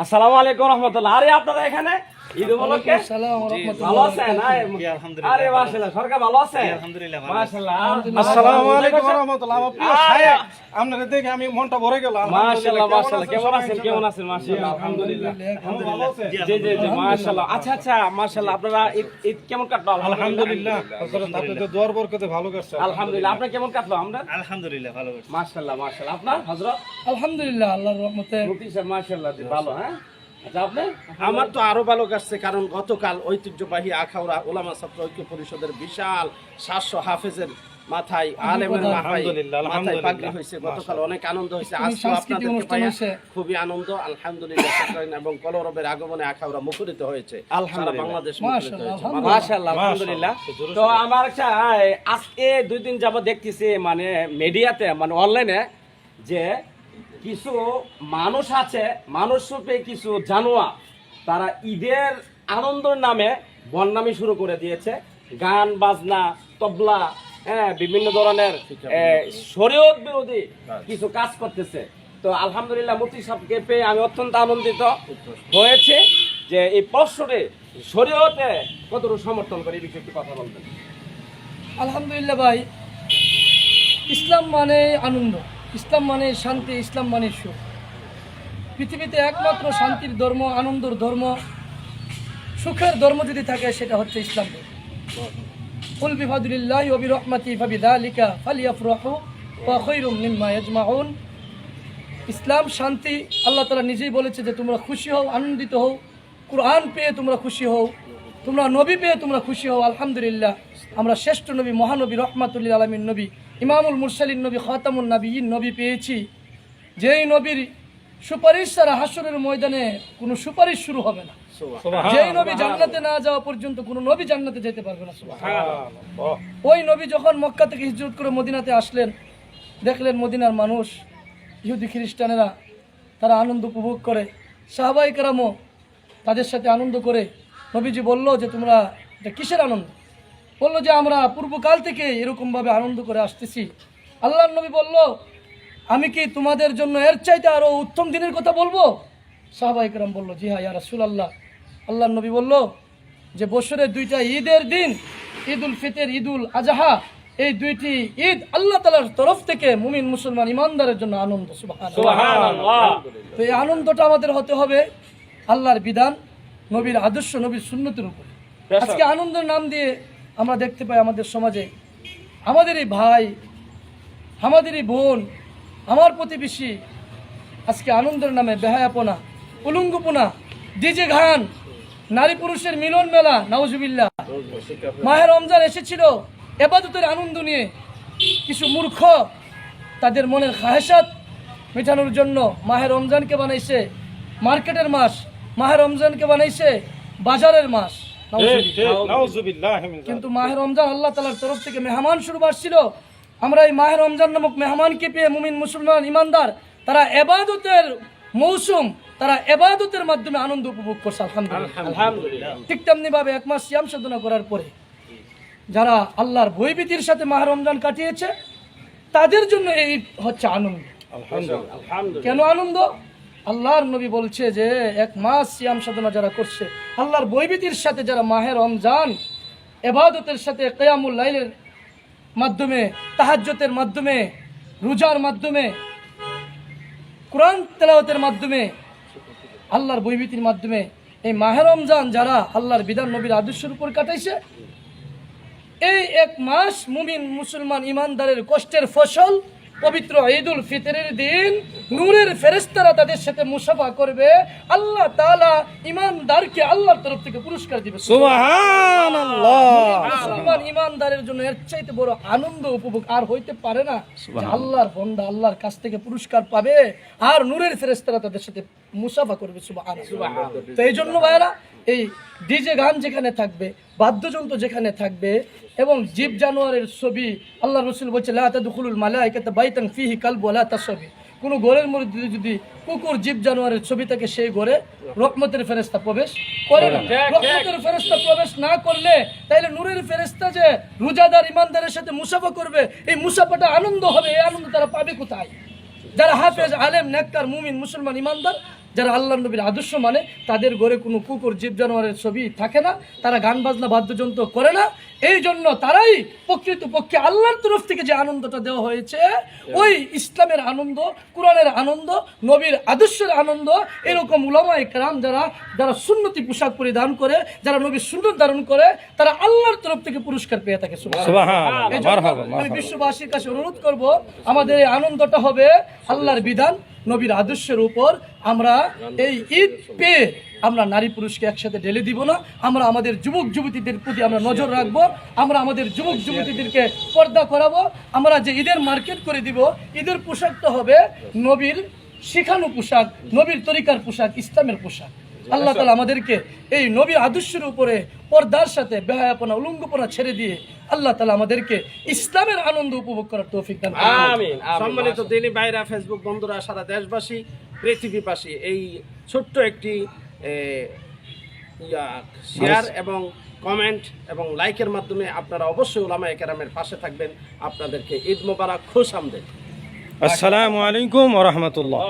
আসসালামু আলাইকুম রহমতুল্লাহ। আরে আপনারা এখানে ঈদ উপলক্ষে ভালো আছেন? আরে মাশাআল্লাহ, সরকার ভালো আছে? মাশাআল্লাহ। আসসালামু আলাইকুম ওয়া রাহমাতুল্লাহ। আমার প্রিয় সাহেব, আপনারা দেখে আমি মনটা ভরে গেল। মাশাআল্লাহ মাশাআল্লাহ। কেমন আছেন? কেমন আছেন? মাশাআল্লাহ আলহামদুলিল্লাহ। জি জি জি মাশাআল্লাহ। আচ্ছা আচ্ছা মাশাআল্লাহ। আপনারা ঈদ কেমন কাটলো? আলহামদুলিল্লাহ। আপনাদের দোয়ার বরকতে ভালো কাটছে। আলহামদুলিল্লাহ। আপনার কেমন কাটলো? আমরা আলহামদুলিল্লাহ ভালো করছি। মাশাআল্লাহ মাশাআল্লাহ। আপনার হযরত? আলহামদুলিল্লাহ আল্লাহর রহমতে মুফতি সাহেব মাশাআল্লাহ ভালো। হ্যাঁ আচ্ছা, আপনি? আমার তো আরো ভালো কাটছে, কারণ গতকাল ঐতিহ্যবাহী আখাউড়া ওলামা ছাত্র ঐক্য পরিষদের বিশাল 700 হাফেজের মাথায় আলেমের মাথায় পাগড়ি হয়েছে। গতকাল অনেক আনন্দ হয়েছে। আজকে আপনাদেরকে পাইয়া খুবই আনন্দ। আলহামদুলিল্লাহ এবং কলরবের আগমনে আখাউড়া মুখরিত হয়েছে। আলহামদুলিল্লাহ বাংলাদেশ মুখরিত হয়েছে। মাশাআল্লাহ আলহামদুলিল্লাহ। তো আমার একটা আজকে 2 দিন যাবত দেখতেছি মানে মিডিয়াতে মানে অনলাইনে যে কিছু মানুষ আছে, মানুষ রূপে কিছু জানোয়া, তারা ঈদের আনন্দের নামে বদনামি শুরু করে দিয়েছে। গান বাজনা তবলা বিভিন্ন ধরনের শরীয়ত বিরোধী কিছু কাজ করতেছে। তো আলহামদুলিল্লাহ মুফতি সাহেবকে পেয়ে আমি অত্যন্ত আনন্দিত হয়েছে যে এই প্রশ্নে শরীয়তে কতটুকু সমর্থন করে এই বিষয়ে একটু কথা বলবেন। আলহামদুলিল্লাহ ভাই, ইসলাম মানে আনন্দ, ইসলাম মানে শান্তি, ইসলাম মানে সুখ। পৃথিবীতে একমাত্র শান্তির ধর্ম, আনন্দের ধর্ম, সুখের ধর্ম যদি থাকে সেটা হচ্ছে ইসলাম। কুল বিফাদলিল্লাহি ওয়া বিরহমাতিহি ফাবিযালিকা ফালইফরাহু ওয়া খায়রুম মিম্মা ইয়াজমাউন। ইসলাম শান্তি। আল্লাহ তাআলা নিজেই বলেছে যে তোমরা খুশি হও, আনন্দিত হও, কুরআন পেয়ে তোমরা খুশি হও, তোমরা নবী পেয়ে তোমরা খুশি হও। আলহামদুলিল্লাহ আমরা শ্রেষ্ঠ নবী, মহানবী, রহমাতুল আলামিন নবী, ইমামুল মুরসালিন নবী, খাতামুন নবীয়িন নবী পেয়েছি, যেই নবীর সুপারিশ ছাড়া হাসরের ময়দানে কোনো সুপারিশ শুরু হবে না। যেই নবী জান্নাতে না যাওয়া পর্যন্ত কোনো নবী জান্নাতে যেতে পারবে না। সুবহানাল্লাহ। ওই নবী যখন মক্কা থেকে হিজরত করে মদিনাতে আসলেন, দেখলেন মদিনার মানুষ, ইহুদি খ্রিস্টানেরা তারা আনন্দ উপভোগ করে, সাহাবায়ে কেরামও তাদের সাথে আনন্দ করে। নবীজি বলল যে তোমরা এটা কিসের আনন্দ? বললো যে আমরা পূর্বকাল থেকে এরকমভাবে আনন্দ করে আসতেছি। আল্লাহর নবী বলল আমি কি তোমাদের জন্য এর চাইতে আরও উত্তম দিনের কথা বলবো? সাহাবায়ে কেরাম বলল জি হ্যাঁ ইয়া রাসূলুল্লাহ। আল্লাহর নবী বলল যে বছরের 2টা ঈদের দিন, ঈদুল ফিতর, ঈদুল আজহা, এই 2টি ঈদ আল্লাহ তাআলার তরফ থেকে মুমিন মুসলমান ইমানদারের জন্য আনন্দ। সুবহানাল্লাহ। তো এই আনন্দটা আমাদের হতে হবে আল্লাহর বিধান, নবীর আদর্শ, নবীর সুন্নতের উপর। আজকে আনন্দের নাম দিয়ে আমরা দেখতে পাই আমাদের সমাজে আমাদেরই ভাই, আমাদেরই বোন, আমার প্রতিবেশী আজকে আনন্দের নামে বেহায়াপনা, উলঙ্গপনা, ডিজে গান, নারী পুরুষের মিলন মেলা, নাউজুবিল্লাহ। মাহে রমজান এসেছিল ইবাদতের আনন্দ নিয়ে, কিছু মূর্খ তাদের মনের খাহেসাত মেটানোর জন্য মাহে রমজানকে বানাইছে মার্কেটের মাস, মাহে রমজানকে বানাইছে বাজারের মাস। কিন্তু মাহে রমজান আল্লাহ তাআলার তরফ থেকে মেহমান স্বরূপ আসছিল। আমরা এই মাহে রমজান নামক মেহমানকে পেয়ে মুমিন মুসলমান ইমানদার তারা ইবাদতের মৌসুম, তারা ইবাদতের মাধ্যমে আনন্দ উপভোগ করছে। আলহামদুলিল্লাহ। ঠিক তেমনি ভাবে 1 মাস সিয়াম সাধনা করার পরে যারা আল্লাহর ভয়ভীতির সাথে মাহে রমজান কাটিয়েছে তাদের জন্য এই হচ্ছে আনন্দ। কেন আনন্দ? আল্লাহর নবী বলছে যে 1 মাস সিয়াম সাধনা যারা করছে, আল্লাহর ভয়ভীতির সাথে যারা মাহে রমজান ইবাদতের সাথে, কিয়ামুল লাইলের মাধ্যমে, তাহাজ্জুদের মাধ্যমে, রোজার মাধ্যমে, কোরআন তেলাওয়াতের মাধ্যমে, আল্লাহর ভয়ভীতির মাধ্যমে এই মাহে রমজান যারা আল্লাহর বিধান নবীর আদর্শের উপর কাটাইছে, এই 1 মাস মুমিন মুসলমান ইমানদারের কষ্টের ফসল পবিত্র ঈদুল ফিতরের দিন নূরের ফেরেশতারা তাদের সাথে মুসাফা করবে। আল্লাহ তাআলা ইমানদারকে আল্লাহর তরফ থেকে পুরস্কার দিবে। সুবহানাল্লাহ। মুসলমান ইমানদারের জন্য এর চাইতে বড় আনন্দ উপভোগ আর হইতে পারে না। আল্লাহর বান্দা আল্লাহর কাছ থেকে পুরস্কার পাবে আর নূরের ফেরেশতারা তাদের সাথে মুসাফা করবে। সুবহানাল্লাহ। তো এই জন্য ভাইরা এই ডিজে গান যেখানে থাকবে, বাদ্যযন্ত্র যেখানে থাকবে এবং জীব জানোয়ারের ছবি, আল্লাহ রাসূল বলেছে লা তাদখুলুল মালায়েকাতু বাইতান ফিহি কালবু ওয়া লা তাসবি। কোন ঘরের মধ্যে যদি কুকুর জীব জানোয়ারের ছবি থাকে সেই ঘরে রহমতের ফেরেশতা প্রবেশ করে না। রহমতের ফেরেশতা প্রবেশ না করলে তাইলে নূরের ফেরেশতা যে রোজাদার ইমানদারের সাথে মুসাফা করবে, এই মুসাফাটা আনন্দ হবে। এই আনন্দ তারা পাবে কোথায়? যারা হাফেজ, আলেম, নেককার, মুমিন মুসলমান ইমানদার যারা আল্লাহ নবীর আদর্শ মানে, তাদের ঘরে কোনো কুকুর জীব জানোয়ারের ছবি থাকে না, তারা গান বাজনা বাদ্যযন্ত্র করে না। এই জন্য তারাই প্রকৃতপক্ষে আল্লাহর তরফ থেকে যে আনন্দটা দেওয়া হয়েছে, ওই ইসলামের আনন্দ, কোরআনের আনন্দ, নবীর আদর্শের আনন্দ, এরকম উলামায়ে কেরাম যারা সুন্নতি পোশাক পরিধান করে, যারা নবীর সুন্নত ধারণ করে, তারা আল্লাহর তরফ থেকে পুরস্কার পেয়ে থাকে। এই জন্য আমি বিশ্ববাসীর কাছে অনুরোধ করব, আমাদের এই আনন্দটা হবে আল্লাহর বিধান, নবীর আদর্শের উপর। আমরা এই ঈদ পেয়ে আমরা নারী পুরুষকে একসাথে ঢেলে দিব না। আমরা আমাদের যুবক যুবতীদের প্রতি আমরা নজর রাখবো, আমরা আমাদের যুবক যুবতীদেরকে পর্দা করাবো। আমরা যে ঈদের মার্কেট করে দিব, ঈদের পোশাকটা হবে নবীর শিখানো পোশাক, নবীর তরিকার পোশাক, ইসলামের পোশাক। আল্লাহ তাআলা আমাদেরকে এই নবীর আদর্শের উপরে পর্দার সাথে বেহায়াপনা, উলঙ্গপনা ছেড়ে দিয়ে আল্লাহ তাআলা আমাদেরকে ইসলামের আনন্দ উপভোগ করার তৌফিক দান করুন। আমিন। সম্মানিত দিনী ভাইরা, ফেসবুক বন্ধুরা, সারা দেশবাসী, পৃথিবীবাসী, এই ছোট্ট একটি শেয়ার এবং কমেন্ট এবং লাইকের মাধ্যমে আপনারা অবশ্যই উলামায়ে কেরামের পাশে থাকবেন। আপনাদেরকে ঈদ মোবারক, খুশ আমদেদ। আসসালামু আলাইকুম ওয়া রাহমাতুল্লাহ।